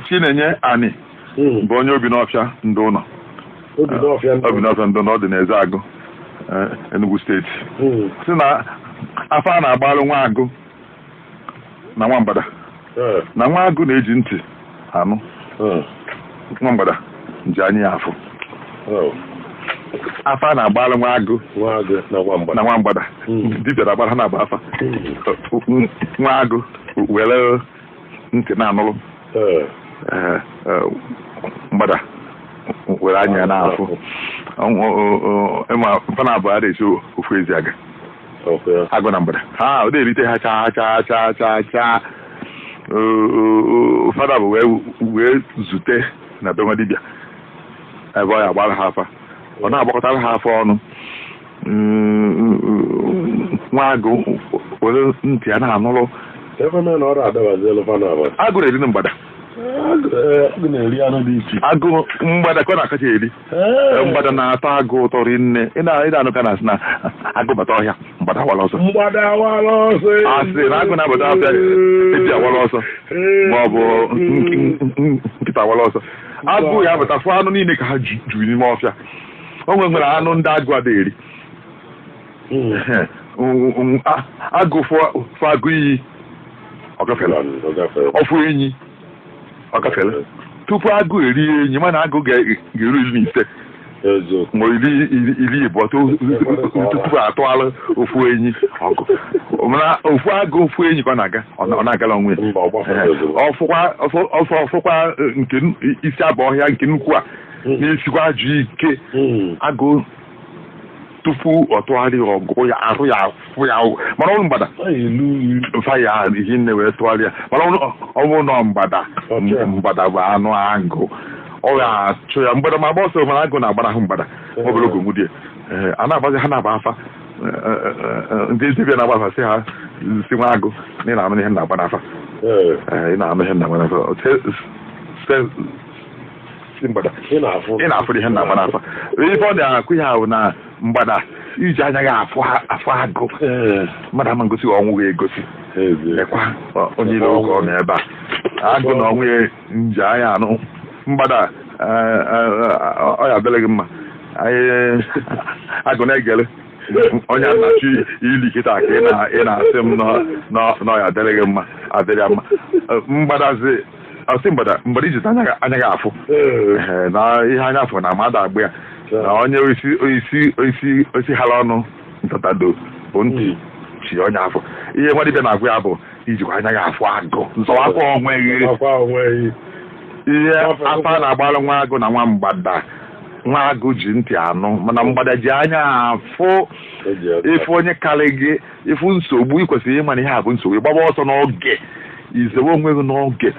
Chinenye Ani bụ onye Obinọfịa ndị ụlọ Obinọfịa ndị ụlọ ọ dị n'Eze Agụ Enugu steeti si na afọ a na-agbalụ nwa agụ na nwa mgbada na nwa agụ na-eji ntị anụ nwa mgbada ji anya ya afọ afọ a na-agbalụ nwa agụ na nwa mgbada dibịa na-agbara ha na-agba afa nwa agụ were ntị na-anụrụ mgbada were anya ya n'afọ mfa na abụọ na-esi ofu ezi aga agụ na mgbada ha ọ na-erite ha chaa fada bụ wee zute na be nwa dibịa ebe ọ ya agbara ha afa ọ na-agbakọtara ha afọ ọnụ nwa agụ were ntị ya na-anụrụ agụ na-eri na mgbada agụ mgbada ka ọ na-akacha eri mgbada na-atọ agụ ụtọ rinne ị na-anụ ka na-asị na agụ bata ọhịa mgbada awala ọsọ asị na agụ na-abata ọhịa eji awala ọsọ ma ọ bụ nkịta awala ọsọ agụ ya abata fụ anụ niile ka ha juru n'ime ọfịa o nwere anụ ndị agụ ada eri agụ fụ agụ iyi ọfụ enyi ọ gafere tupu agụ erie enyi mana agụ ga-eru 15 ma iri ịbụọ tupu atụalụ ofu enyi ọgụ mana ofu agụ ofu enyi ka ọ na-aga ọ na-agala onwe ọfụkwa nke isi abụ ọhịa nke nnukwu a na-esikwa ajụ ike agụ tupu ọ tụgharị ọgụ ya arụ ya afụ ya mana ọrụ mgbada mfa ya ihe nne wee tụgharịa mana ọ bụrụ na mgbada bụ anụ agụ ọ ga-achụ ya mgbada ma agba ọsọ mana agụ na-agbara ahụ mgbada obere oge nwudie a na-agbazi ha na-agba afa ndị dibịa na-agba afa si ha si nwa agụ na ị na-anụ ihe na-agba n'afa ị na-anụ ihe na-agba n'afa mgbada ị na-afụ ihe na-agba n'afa ife ọ na-akụ ya bụ na mgbada iji anya gị afọ agụ mmadụ ama ngosi ọnwụ ga-egosi lekwa onye ile oge ọ nọ ebe a agụ na ọnwụ ya nji anya anụ mgbada ọ ya dịrị gị mma agụ na-egele onye na-achụ ili kịta ka ị na-asị m na ọ ya dịrị gị mma adịrị ya mma mgbadazi ọsị mgbada iji anya gị afụ na ihe anya afọ na mmadụ agba ya na onye oisi hala ọnụ ntatado bụ ntị chi onye afọ ihe nwa dibịa na-agwa ya bụ ijikwa anya gị afụ agụ nzọwakwa onweghị ihe afa na-agbalụ nwa agụ na nwa mgbada nwa agụ ji ntị anụ mana mgbada ji anya afụ ịfụ onye karị gị ịfụ nsogbu ị kwesịrị ịma na ihe a bụ nsogbu ịgbaba ọsọ n'oge izewe onwe gị n'oge